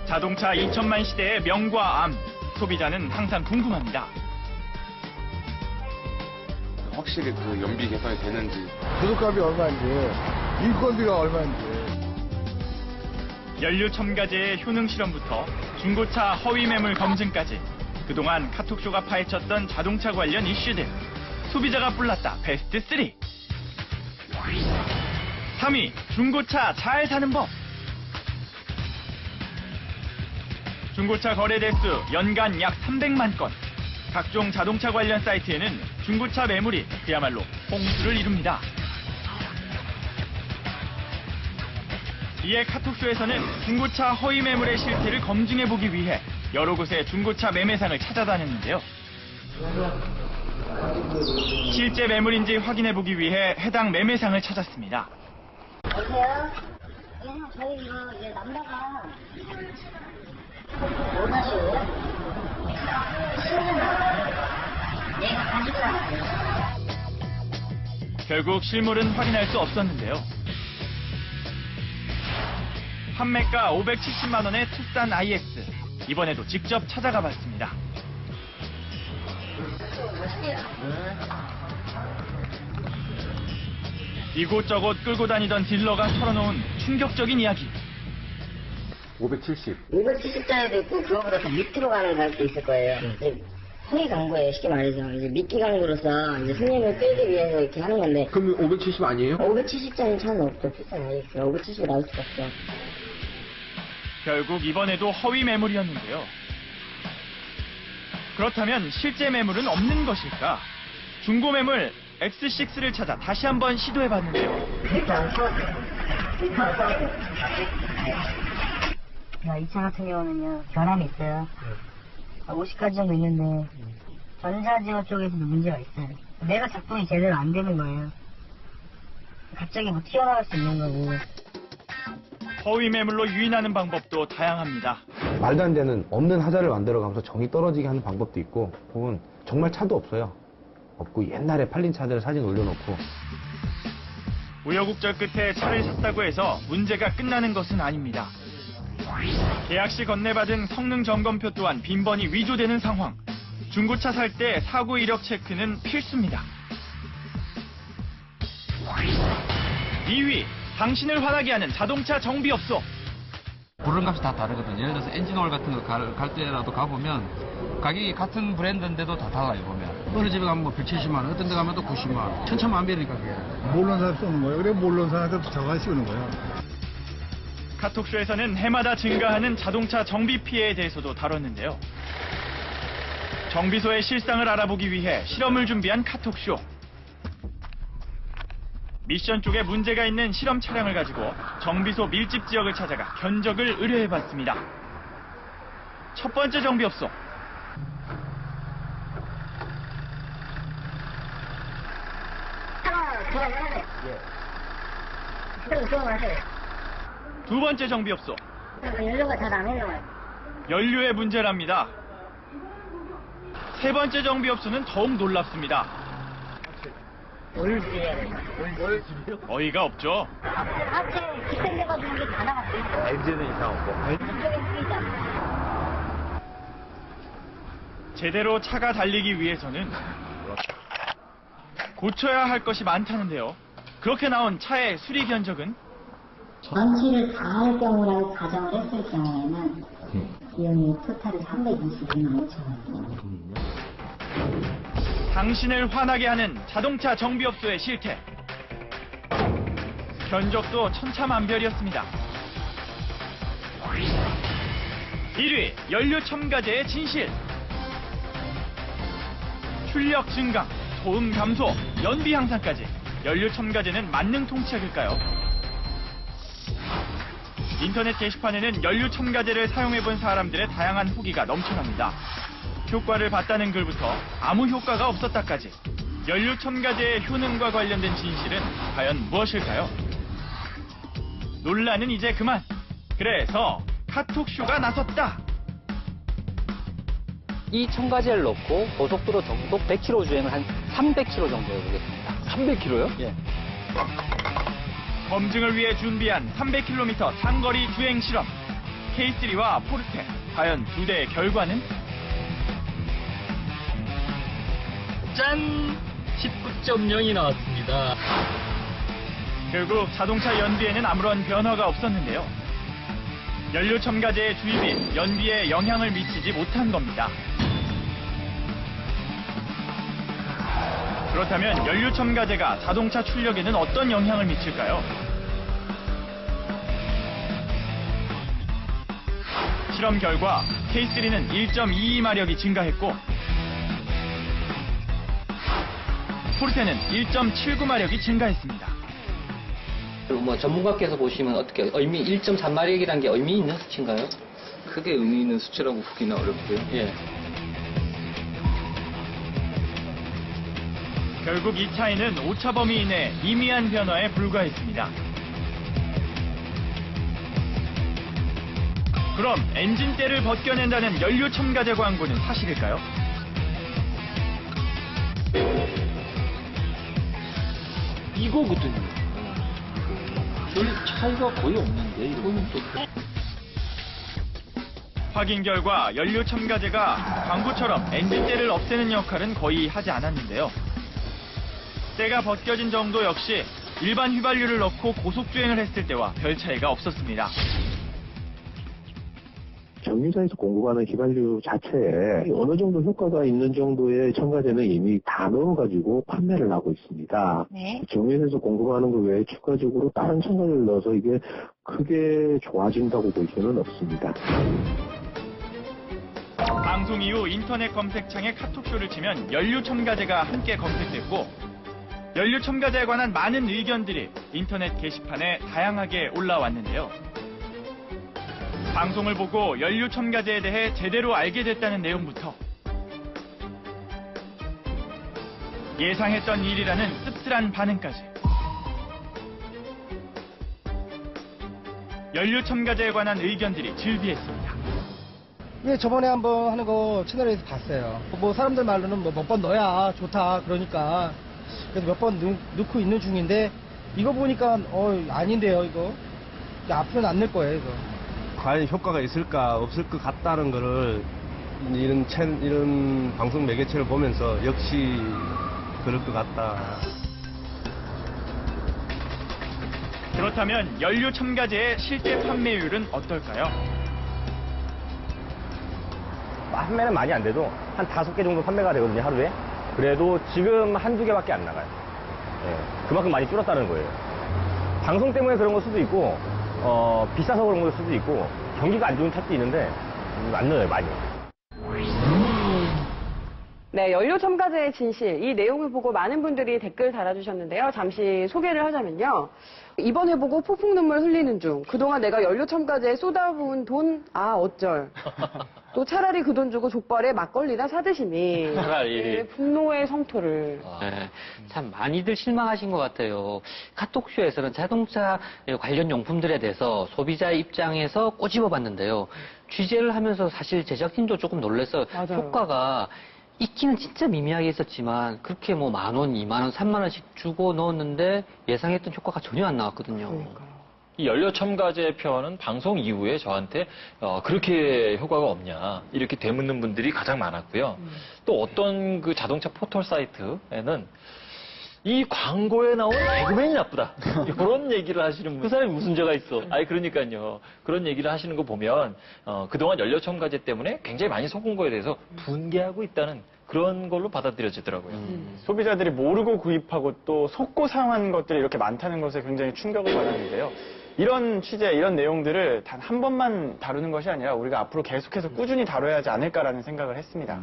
자동차 2천만 시대의 명과 암, 소비자는 항상 궁금합니다. 확실히 그 연비 개선이 되는지. 부속값이 얼마인지, 인건비가 얼마인지. 연료 첨가제의 효능 실험부터 중고차 허위 매물 검증까지 그동안 카톡쇼가 파헤쳤던 자동차 관련 이슈들. 소비자가 불렀다 베스트 3. 3위, 중고차 잘 사는 법. 중고차 거래 대수 연간 약 300만 건. 각종 자동차 관련 사이트에는 중고차 매물이 그야말로 홍수를 이룹니다. 이에 카톡쇼에서는 중고차 허위 매물의 실태를 검증해보기 위해 여러 곳의 중고차 매매상을 찾아다녔는데요. 실제 매물인지 확인해보기 위해 해당 매매상을 찾았습니다. 여보세요? 예, 저희 이제 남자가 뭐 사시고요? 내가 가지고 나왔어요. 결국 실물은 확인할 수 없었는데요. 판매가 570만 원의 투싼 IS. 이번에도 직접 찾아가 봤습니다. 이곳저곳 끌고 다니던 딜러가 털어놓은 충격적인 이야기. 570짜리도 있고 그거보다 더 밑으로 가는 가격도 있을 거예요. 손이 광고예요, 쉽게 말해서. 이제 미끼 광고로서 이제 손님을 끌기 위해서 이렇게 하는 건데. 그럼 570 아니에요? 570짜리 차는 없죠. 비싼 아이스. 570 나올 수가 없죠. 결국 이번에도 허위 매물이었는데요. 그렇다면 실제 매물은 없는 것일까? 중고 매물 X6를 찾아 다시 한번 시도해봤는데요. 이 차 같은 경우는요, 결함이 있어요. 50가지 정도 있는데, 전자지어 쪽에서도 문제가 있어요. 내가 작동이 제대로 안 되는 거예요. 갑자기 뭐 튀어나갈 수 있는 거고. 허위 매물로 유인하는 방법도 다양합니다. 말도 안 되는 없는 하자를 만들어가면서 정이 떨어지게 하는 방법도 있고, 혹은 정말 차도 없어요. 없고 옛날에 팔린 차들을 사진 올려놓고. 우여곡절 끝에 차를 샀다고 해서 문제가 끝나는 것은 아닙니다. 계약 시 건네받은 성능 점검표 또한 빈번히 위조되는 상황. 중고차 살 때 사고 이력 체크는 필수입니다. 2위, 당신을 화나게 하는 자동차 정비업소. 부른값이 다 다르거든요. 예를 들어서 엔진오일 같은 거 갈 때라도 가보면 가격이 같은 브랜드인데도 다 달라요, 보면. 어느 집에 가면 뭐 170만 원, 어떤 데 가면 또 90만 원. 천차만별이니까 그게. 모르는 사람 쏘는 거예요. 그래, 모르는 사람한테 저가 씌우는 거야. 카톡쇼에서는 해마다 증가하는 자동차 정비 피해에 대해서도 다뤘는데요. 정비소의 실상을 알아보기 위해 실험을 준비한 카톡쇼. 미션 쪽에 문제가 있는 실험 차량을 가지고 정비소 밀집 지역을 찾아가 견적을 의뢰해봤습니다. 첫 번째 정비업소. 두 번째 정비업소. 연료가 잘 안 흘러요. 연료의 문제랍니다. 세 번째 정비업소는 더욱 놀랍습니다. 어이가 없죠. 하체 기생돼가지고 이게 다 나갔어요. 엔진은 이상 없고. 이쪽에 쓰이잖아요. 제대로 차가 달리기 위해서는 고쳐야 할 것이 많다는데요. 그렇게 나온 차의 수리 견적은? 전치를 다 할 경우라고 가정을 했을 경우에는 비용이 토탈이 322만 5천 원. 당신을 화나게 하는 자동차 정비업소의 실태. 견적도 천차만별이었습니다. 1위, 연료 첨가제의 진실. 출력 증강, 소음 감소, 연비 향상까지 연료 첨가제는 만능 통치약일까요? 인터넷 게시판에는 연료 첨가제를 사용해본 사람들의 다양한 후기가 넘쳐납니다. 효과를 봤다는 글부터 아무 효과가 없었다까지 연료 첨가제의 효능과 관련된 진실은 과연 무엇일까요? 논란은 이제 그만. 그래서 카톡쇼가 나섰다. 이 첨가제를 넣고 고속도로 정속 100km 주행을 한 300km 정도 해보겠습니다. 300km요? 예. 검증을 위해 준비한 300km 장거리 주행 실험. K3와 포르테, 과연 두 대의 결과는? 짠! 19.0이 나왔습니다. 결국 자동차 연비에는 아무런 변화가 없었는데요. 연료 첨가제의 주입이 연비에 영향을 미치지 못한 겁니다. 그렇다면 연료 첨가제가 자동차 출력에는 어떤 영향을 미칠까요? 실험 결과 K3는 1.22마력이 증가했고 포르테는 1.79마력이 증가했습니다. 뭐 전문가께서 보시면 어떻게 의미 1.3마력이라는 게 의미 있는 수치인가요? 크게 의미 있는 수치라고 보기는 어렵고요. 예. 결국 이 차이는 오차 범위 이내 미미한 변화에 불과했습니다. 그럼 엔진대를 벗겨낸다는 연료 첨가제 광고는 사실일까요? 이거거든요. 별 차이가 거의 없는데, 이거는 또. 확인 결과 연료 첨가제가 광고처럼 엔진대를 없애는 역할은 거의 하지 않았는데요. 때가 벗겨진 정도 역시 일반 휘발유를 넣고 고속주행을 했을 때와 별 차이가 없었습니다. 정유사에서 공급하는 휘발유 자체에 어느 정도 효과가 있는 정도의 첨가제는 이미 다 넣어가지고 판매를 하고 있습니다. 네. 정유사에서 공급하는 것 외에 추가적으로 다른 첨가제를 넣어서 이게 크게 좋아진다고 볼 수는 없습니다. 방송 이후 인터넷 검색창에 카톡쇼를 치면 연료 첨가제가 함께 검색됐고 연료 첨가제에 관한 많은 의견들이 인터넷 게시판에 다양하게 올라왔는데요. 방송을 보고 연료 첨가제에 대해 제대로 알게 됐다는 내용부터 예상했던 일이라는 씁쓸한 반응까지 연료 첨가제에 관한 의견들이 즐비했습니다. 예, 저번에 한번 하는 거 채널에서 봤어요. 뭐 사람들 말로는 뭐 몇 번 넣어야 좋다 그러니까 그래서 몇 번 넣고 있는 중인데 이거 보니까 아닌데요 이거 앞으로는 안 넣을 거예요 이거. 과연 효과가 있을까 없을 것 같다는 거를 이런 방송 매개체를 보면서 역시 그럴 것 같다. 그렇다면 연료 첨가제의 실제 판매율은 어떨까요? 판매는 많이 안 돼도 한 5개 정도 판매가 되거든요, 하루에. 그래도 지금 한두 개밖에 안 나가요. 예, 그만큼 많이 줄었다는 거예요. 방송 때문에 그런 걸 수도 있고, 비싸서 그런 걸 수도 있고, 경기가 안 좋은 차도 있는데, 안 넣어요, 많이. 네, 연료 첨가제의 진실, 이 내용을 보고 많은 분들이 댓글 달아주셨는데요. 잠시 소개를 하자면요. 이번 해보고 폭풍 눈물 흘리는 중. 그동안 내가 연료 첨가제에 쏟아부은 돈, 어쩔. 또 차라리 그 돈 주고 족발에 막걸리나 사드시니. 차라리. 네, 분노의 성토를. 네, 참 많이들 실망하신 것 같아요. 카톡쇼에서는 자동차 관련 용품들에 대해서 소비자 입장에서 꼬집어 봤는데요. 취재를 하면서 사실 제작진도 조금 놀라서 맞아요. 효과가 있기는 진짜 미미하게 있었지만 그렇게 뭐 10,000원, 20,000원, 30,000원씩 주고 넣었는데 예상했던 효과가 전혀 안 나왔거든요. 그러니까요. 이 연료 첨가제 표현은 방송 이후에 저한테 그렇게 효과가 없냐 이렇게 되묻는 분들이 가장 많았고요. 또 어떤 그 자동차 포털 사이트에는 이 광고에 나온 개그맨이 나쁘다 이런 얘기를 하시는 분. 그 사람이 무슨 죄가 있어? 아니 그러니까요. 그런 얘기를 하시는 거 보면 그동안 연료 첨가제 때문에 굉장히 많이 속은 거에 대해서 분개하고 있다는 그런 걸로 받아들여지더라고요. 소비자들이 모르고 구입하고 또 속고 사용하는 것들이 이렇게 많다는 것에 굉장히 충격을 받았는데요. 이런 취재, 이런 내용들을 단 한 번만 다루는 것이 아니라 우리가 앞으로 계속해서 꾸준히 다뤄야 하지 않을까라는 생각을 했습니다.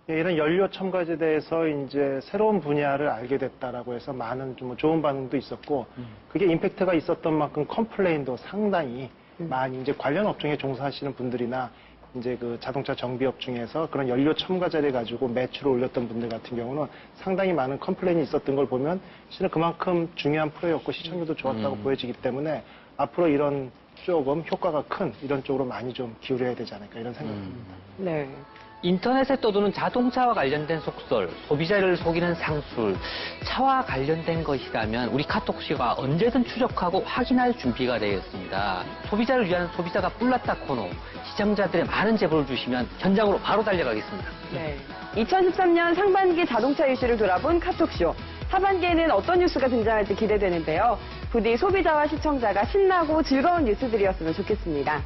이런 연료 첨가제에 대해서 이제 새로운 분야를 알게 됐다라고 해서 많은 좀 좋은 반응도 있었고, 그게 임팩트가 있었던 만큼 컴플레인도 상당히 많이 이제 관련 업종에 종사하시는 분들이나 이제 그 자동차 정비업 중에서 그런 연료 첨가제를 가지고 매출을 올렸던 분들 같은 경우는 상당히 많은 컴플레인이 있었던 걸 보면 실은 그만큼 중요한 프로였고 시청률도 좋았다고 보여지기 때문에 앞으로 이런 조금 효과가 큰 이런 쪽으로 많이 좀 기울여야 되지 않을까 이런 생각이 듭니다. 네. 인터넷에 떠도는 자동차와 관련된 속설, 소비자를 속이는 상술, 차와 관련된 것이라면 우리 카톡쇼가 언제든 추적하고 확인할 준비가 되어 있습니다. 소비자를 위한 소비자가 뿔났다 코너, 시청자들의 많은 제보를 주시면 현장으로 바로 달려가겠습니다. 네. 2013년 상반기 자동차 이슈를 돌아본 카톡쇼. 하반기에는 어떤 뉴스가 등장할지 기대되는데요. 부디 소비자와 시청자가 신나고 즐거운 뉴스들이었으면 좋겠습니다.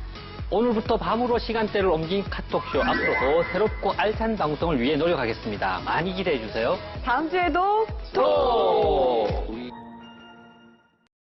오늘부터 밤으로 시간대를 옮긴 카톡쇼, 앞으로 더 새롭고 알찬 방송을 위해 노력하겠습니다. 많이 기대해 주세요. 다음 주에도 또!